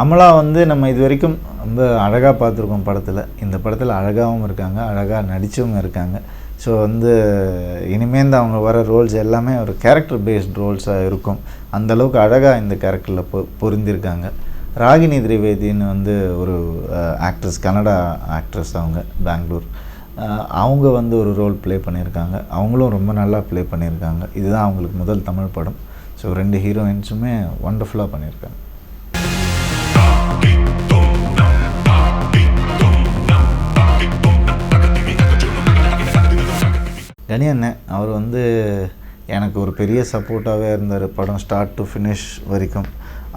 அமலா வந்து நம்ம இது வரைக்கும் ரொம்ப அழகாக பார்த்துருக்கோம் படத்தில். இந்த படத்தில் அழகாகவும் இருக்காங்க, அழகாக நடித்தவங்க இருக்காங்க. ஸோ வந்து இனிமேல் அவங்க வர ரோல்ஸ் எல்லாமே ஒரு கேரக்டர் பேஸ்ட் ரோல்ஸாக இருக்கும். அந்தளவுக்கு அழகாக இந்த கேரக்டரில் பொருந்திருக்காங்க. ராகினி திரிவேதின்னு வந்து ஒரு ஆக்ட்ரஸ், கன்னடா ஆக்ட்ரஸ், அவங்க பெங்களூர். அவங்க வந்து ஒரு ரோல் ப்ளே பண்ணியிருக்காங்க. அவங்களும் ரொம்ப நல்லா ப்ளே பண்ணியிருக்காங்க. இதுதான் அவங்களுக்கு முதல் தமிழ் படம். ஸோ 2 ஹீரோயின்ஸுமே ஒண்டர்ஃபுல்லாக பண்ணியிருக்காங்க. கனி அண்ணன் அவர் வந்து எனக்கு ஒரு பெரிய சப்போர்ட்டாகவே இருந்தார் படம் ஸ்டார்ட் டு ஃபினிஷ் வரைக்கும்.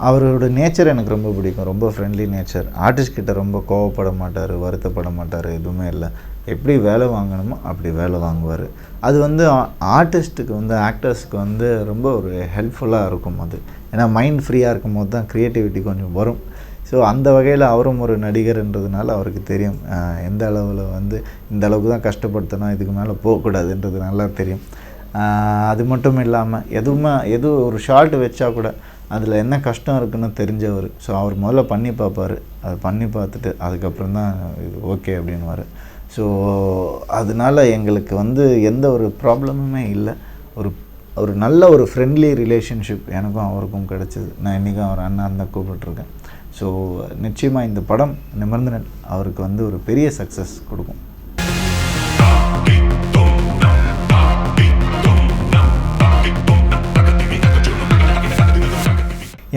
அவரோட நேச்சர் எனக்கு ரொம்ப பிடிக்கும். ரொம்ப ஃப்ரெண்ட்லி நேச்சர். ஆர்டிஸ்ட் கிட்ட ரொம்ப கோவப்பட மாட்டார், வருத்தப்பட மாட்டார், எதுவுமே இல்லை. எப்படி வேலை வாங்கணுமோ அப்படி வேலை வாங்குவார். அது வந்து ஆர்டிஸ்ட்டுக்கு வந்து, ஆக்டர்ஸ்க்கு வந்து ரொம்ப ஒரு ஹெல்ப்ஃபுல்லாக இருக்கும். அது ஏன்னா மைண்ட் ஃப்ரீயாக இருக்கும் போது தான் க்ரியேட்டிவிட்டி கொஞ்சம் வரும். ஸோ அந்த வகையில் அவரும் ஒரு நடிகர்ன்றதுனால அவருக்கு தெரியும் எந்த அளவில் வந்து இந்த அளவுக்கு தான் கஷ்டப்படுத்தணும், இதுக்கு மேலே போகக்கூடாதுன்றது நல்லா தெரியும். அது மட்டும் இல்லாமல் எது ஒரு ஷார்ட் வச்சா கூட அதில் என்ன கஷ்டம் இருக்குன்னு தெரிஞ்சவர். ஸோ அவர் முதல்ல பண்ணி பார்ப்பார். அதை பண்ணி பார்த்துட்டு அதுக்கப்புறம் தான் இது ஓகே அப்படின்வார். ஸோ அதனால் எங்களுக்கு வந்து எந்த ஒரு ப்ராப்ளமுமே இல்லை. ஒரு நல்ல ஒரு ஃப்ரெண்ட்லி ரிலேஷன்ஷிப் எனக்கும் அவருக்கும் கிடச்சிது. நான் இன்றைக்கும் அவர் அண்ணன் தான் கூப்பிட்டுருக்கேன். ஸோ நிச்சயமாக இந்த படம் நிமர்ந்தனன் அவருக்கு வந்து ஒரு பெரிய சக்ஸஸ் கொடுக்கும்.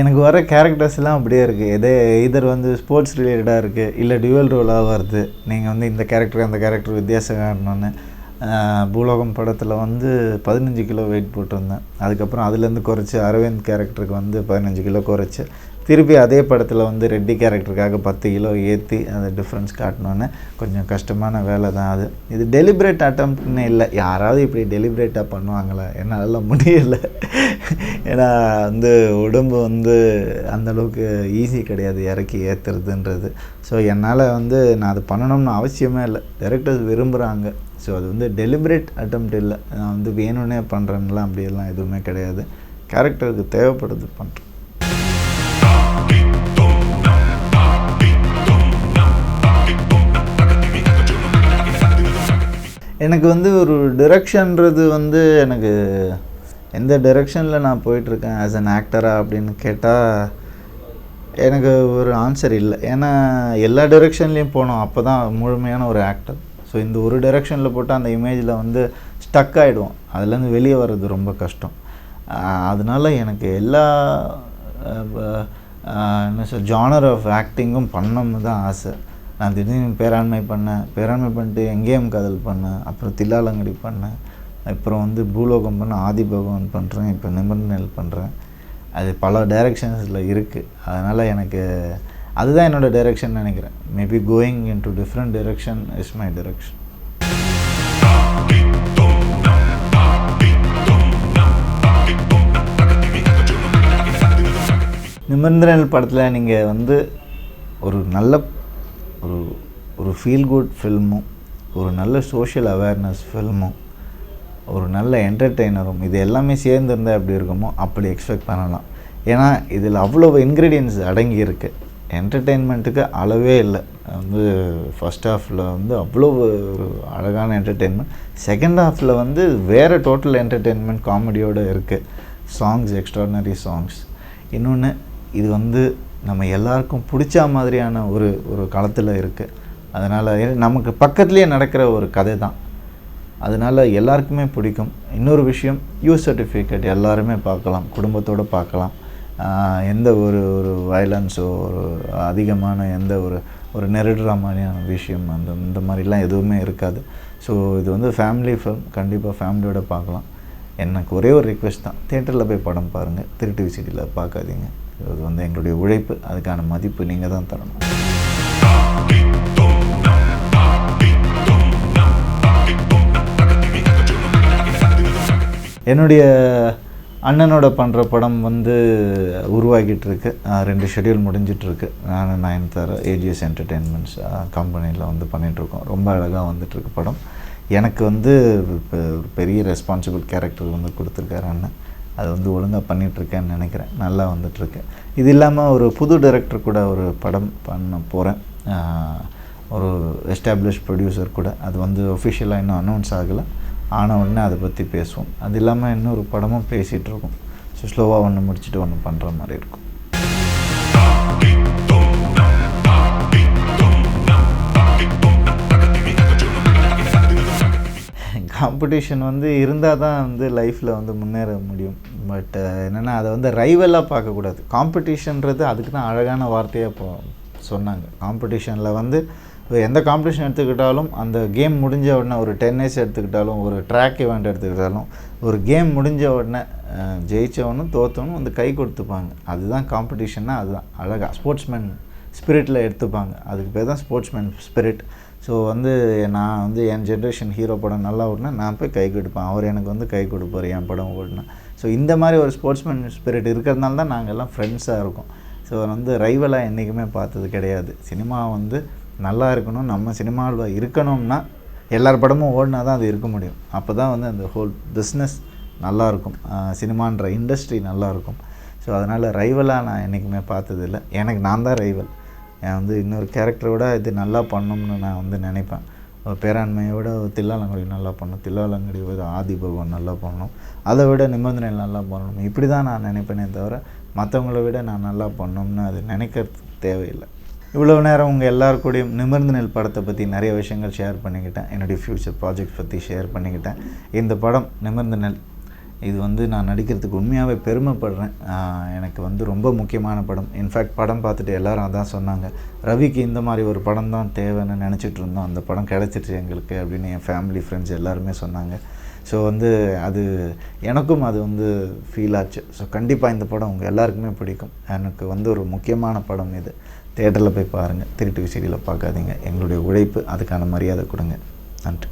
எனக்கு வர கேரக்டர்ஸ்லாம் அப்படியே இருக்குது. எதர் வந்து ஸ்போர்ட்ஸ் ரிலேட்டடாக இருக்குது, இல்லை டியூவல் ரோலாக வருது. நீங்கள் வந்து இந்த கேரக்டர் அந்த கேரக்டர் வித்தியாசம் காரணம்னு. பூலோகம் படத்தில் வந்து 15 கிலோ வெயிட் போட்டிருந்தேன். அதுக்கப்புறம் அதுலேருந்து குறைச்சி அரவிந்த் கேரக்டருக்கு வந்து 15 கிலோ குறைச்சி திருப்பி அதே படத்தில் வந்து ரெட்டி கேரக்டருக்காக 10 கிலோ ஏற்றி அந்த டிஃப்ரென்ஸ் காட்டணுன்னு கொஞ்சம் கஷ்டமான வேலை தான் அது. இது டெலிபரேட் அட்டம்ப்ட்னு இல்லை. யாராவது இப்படி டெலிபரேட்டாக பண்ணுவாங்களா? என்னால் முடியலை. ஏன்னா வந்து உடம்பு வந்து அந்தளவுக்கு ஈஸி கிடையாது இறக்கி ஏற்றுறதுன்றது. ஸோ என்னால் வந்து நான் அது பண்ணணும்னு அவசியமே இல்லை. டைரக்டர்ஸ் விரும்புகிறாங்க. ஸோ அது வந்து டெலிபரேட் அட்டம்ப்ட் இல்லை. நான் வந்து வேணும்னே பண்ணுறேன்லாம் அப்படியெல்லாம் எதுவுமே கிடையாது. கேரக்டருக்கு தேவைப்படுது பண்ணுறேன். எனக்கு வந்து ஒரு டிரெக்ஷன்றது வந்து எனக்கு எந்த டிரெக்ஷனில் நான் போயிட்டுருக்கேன் ஆஸ் அன் ஆக்டராக அப்படின்னு கேட்டால் எனக்கு ஒரு ஆன்சர் இல்லை. ஏன்னா எல்லா டிரெக்ஷன்லேயும் போனோம், அப்போ தான் முழுமையான ஒரு ஆக்டர். ஸோ இந்த ஒரு டிரெக்ஷனில் போட்டால் அந்த இமேஜில் வந்து ஸ்டக் ஆகிடுவோம். அதுலேருந்து வெளியே வர்றது ரொம்ப கஷ்டம். அதனால எனக்கு எல்லா என்ன சொல் ஜானர் ஆஃப் ஆக்டிங்கும் பண்ணணும்னு தான் ஆசை. நான் திடீர்னு பேராண்மை பண்ணிட்டு எங்கேயும் காதல் பண்ணேன், அப்புறம் தில்லாலங்கடி பண்ணேன், அப்புறம் வந்து பூலோகம் பண்ண, ஆதி பகவான் பண்ணுறேன், இப்போ நிமர்ந்தனன் பண்ணுறேன். அது பல டைரெக்ஷன்ஸில் இருக்குது. அதனால் எனக்கு அதுதான் என்னோடய டைரெக்ஷன் நினைக்கிறேன். Maybe going into different direction is my direction. நிமர்ந்தனன் படத்தில் நீங்கள் வந்து ஒரு நல்ல ஒரு ஃபீல் குட் ஃபில்மும், ஒரு நல்ல சோஷியல் அவேர்னஸ் ஃபில்மும், ஒரு நல்ல என்டர்டெய்னரும், இது எல்லாமே சேர்ந்துருந்தால் எப்படி இருக்குமோ அப்படி எக்ஸ்பெக்ட் பண்ணலாம். ஏன்னா இதில் அவ்வளோ இன்க்ரீடியன்ட்ஸ் அடங்கியிருக்கு. என்டர்டெயின்மெண்ட்டுக்கு அளவே இல்லை. வந்து ஃபஸ்ட் ஹாஃபில் வந்து அவ்வளோ ஒரு அழகான என்டர்டெயின்மெண்ட், செகண்ட் ஹாஃபில் வந்து வேறு டோட்டல் என்டர்டெயின்மெண்ட் காமெடியோடு இருக்குது. Songs extraordinary songs. இன்னொன்று, இது வந்து நம்ம எல்லாருக்கும் பிடிச்ச மாதிரியான ஒரு காலத்தில் இருக்குது. அதனால் நமக்கு பக்கத்துலேயே நடக்கிற ஒரு கதை தான். அதனால் எல்லாருக்குமே பிடிக்கும். இன்னொரு விஷயம், சர்டிஃபிகேட் எல்லாருமே பார்க்கலாம், குடும்பத்தோடு பார்க்கலாம். எந்த ஒரு வயலன்ஸோ ஒரு அதிகமான எந்த ஒரு நெருடுற மாதிரியான விஷயம் இந்த மாதிரிலாம் எதுவுமே இருக்காது. ஸோ இது வந்து ஃபேமிலி ஃபில்ம். கண்டிப்பாக ஃபேமிலியோடு பார்க்கலாம். எனக்கு ஒரே ஒரு ரிக்வெஸ்ட் தான், தியேட்டரில் போய் படம் பாருங்கள், திருட்டு விசிட்டியில் பார்க்காதீங்க. அது வந்து எங்களுடைய உழைப்பு, அதுக்கான மதிப்பு நீங்கள் தான் தரணும். என்னுடைய அண்ணனோட பண்ணுற படம் வந்து உருவாகிட்டு இருக்கு. 2 ஷெட்யூல் முடிஞ்சிட்ருக்கு. நான் நயன்தாரா ஏஜிஎஸ் என்டர்டெயின்மெண்ட்ஸ் கம்பெனியில் வந்து பண்ணிகிட்ருக்கோம். ரொம்ப அழகாக வந்துட்டுருக்கு படம். எனக்கு வந்து இப்போ பெரிய ரெஸ்பான்சிபிள் கேரக்டர் வந்து கொடுத்துருக்காரு அண்ணன். அது வந்து ஒழுங்காக பண்ணிகிட்ருக்கேன்னு நினைக்கிறேன். நல்லா வந்துட்டுருக்கேன். இது இல்லாமல் ஒரு புது டைரக்டர் கூட ஒரு படம் பண்ண போகிறேன். ஒரு எஸ்டாப்ளிஷ் ப்ரொடியூசர் கூட. அது வந்து ஒஃபிஷியலாக இன்னும் அனௌன்ஸ் ஆகலை. ஆன உடனே அதை பற்றி பேசுவோம். அது இல்லாமல் இன்னொரு படமும் பேசிகிட்ருக்கோம். ஸோ ஸ்லோவாக ஒன்று முடிச்சுட்டு ஒன்று பண்ணுற மாதிரி இருக்கும். காம்படிஷன் வந்து இருந்தால் தான் வந்து லைஃப்பில் வந்து முன்னேற முடியும். பட் என்னென்னா அதை வந்து ரைவலாக பார்க்கக்கூடாது. காம்படிஷன்றது அதுக்கு தான் அழகான வார்த்தையாக இப்போ சொன்னாங்க. காம்படிஷனில் வந்து எந்த காம்படிஷன் எடுத்துக்கிட்டாலும் அந்த கேம் முடிஞ்ச உடனே ஒரு டென்னிஸ் எடுத்துக்கிட்டாலும் ஒரு ட்ராக் இவெண்ட் எடுத்துக்கிட்டாலும் ஒரு கேம் முடிஞ்ச உடனே ஜெயித்தவனும் தோற்றவனும் வந்து கை கொடுத்துப்பாங்க. அதுதான் காம்படிஷன்னா அதுதான் அழகாக ஸ்போர்ட்ஸ்மேன் ஸ்பிரிட்டில் எடுத்துப்பாங்க. அதுக்கு பேர் தான் ஸ்போர்ட்ஸ்மேன் ஸ்பிரிட். ஸோ வந்து நான் வந்து என் ஜென்ரேஷன் ஹீரோ படம் நல்லா ஓடினா நான் போய் கை கொடுப்பேன். அவர் எனக்கு வந்து கை கொடுப்பார் என் படம் ஓடினா. ஸோ இந்த மாதிரி ஒரு ஸ்போர்ட்ஸ்மேன் ஸ்பிரிட் இருக்கிறதுனால தான் நாங்கள் எல்லாம் ஃப்ரெண்ட்ஸாக இருக்கோம். ஸோ வந்து ரைவலாக என்றைக்குமே பார்த்தது கிடையாது. சினிமா வந்து நல்லா இருக்கணும், நம்ம சினிமாவில் இருக்கணும்னா எல்லார் படமும் ஓடினா தான் அது இருக்க முடியும். அப்போ தான் வந்து அந்த ஹோல் பிஸ்னஸ் நல்லாயிருக்கும், சினிமான்ற இண்டஸ்ட்ரி நல்லாயிருக்கும். ஸோ அதனால் ரைவலாக நான் என்றைக்குமே பார்த்ததில்லை. எனக்கு நான் தான் ரைவல். வந்து இன்னொரு கேரக்டரோட இது நல்லா பண்ணணும்னு நான் வந்து நினைப்பேன். பேராண்மையோட தில்லாலங்கடி நல்லா பண்ணணும், தில்லாலங்கடி ஆதி பகவான் நல்லா பண்ணணும், அதை விட நிபந்தனைகள் நல்லா பண்ணணும், இப்படி தான் நான் நினைப்பேனே தவிர மற்றவங்கள விட நான் நல்லா பண்ணணும்னு அது நினைக்கிறதுக்கு தேவையில்லை. இவ்வளோ நேரம் உங்கள் எல்லாருக்கூடையும் நிமிர்ந்து நெல் படத்தை பற்றி நிறைய விஷயங்கள் ஷேர் பண்ணிக்கிட்டேன். என்னுடைய ஃப்யூச்சர் ப்ராஜெக்ட் பற்றி ஷேர் பண்ணிக்கிட்டேன். இந்த படம் நிமிர்ந்து நெல் இது வந்து நான் நடிக்கிறதுக்கு உண்மையாகவே பெருமைப்படுறேன். எனக்கு வந்து ரொம்ப முக்கியமான படம். இன்ஃபேக்ட் படம் பார்த்துட்டு எல்லோரும் அதான் சொன்னாங்க, ரவிக்கு இந்த மாதிரி ஒரு படம் தான் தேவைன்னு நினச்சிட்டு இருந்தோம், அந்த படம் கிடச்சிருச்சு எங்களுக்கு அப்படின்னு என் ஃபேமிலி ஃப்ரெண்ட்ஸ் எல்லாருமே சொன்னாங்க. ஸோ வந்து அது எனக்கும் அது வந்து ஃபீல் ஆச்சு. ஸோ கண்டிப்பாக இந்த படம் உங்கள் எல்லாருக்குமே பிடிக்கும். எனக்கு வந்து ஒரு முக்கியமான படம் இது. தியேட்டரில் போய் பாருங்கள், திருட்டு விசிறியில் பார்க்காதீங்க. எங்களுடைய உழைப்பு அதுக்கான மரியாதை கொடுங்க. நன்றி.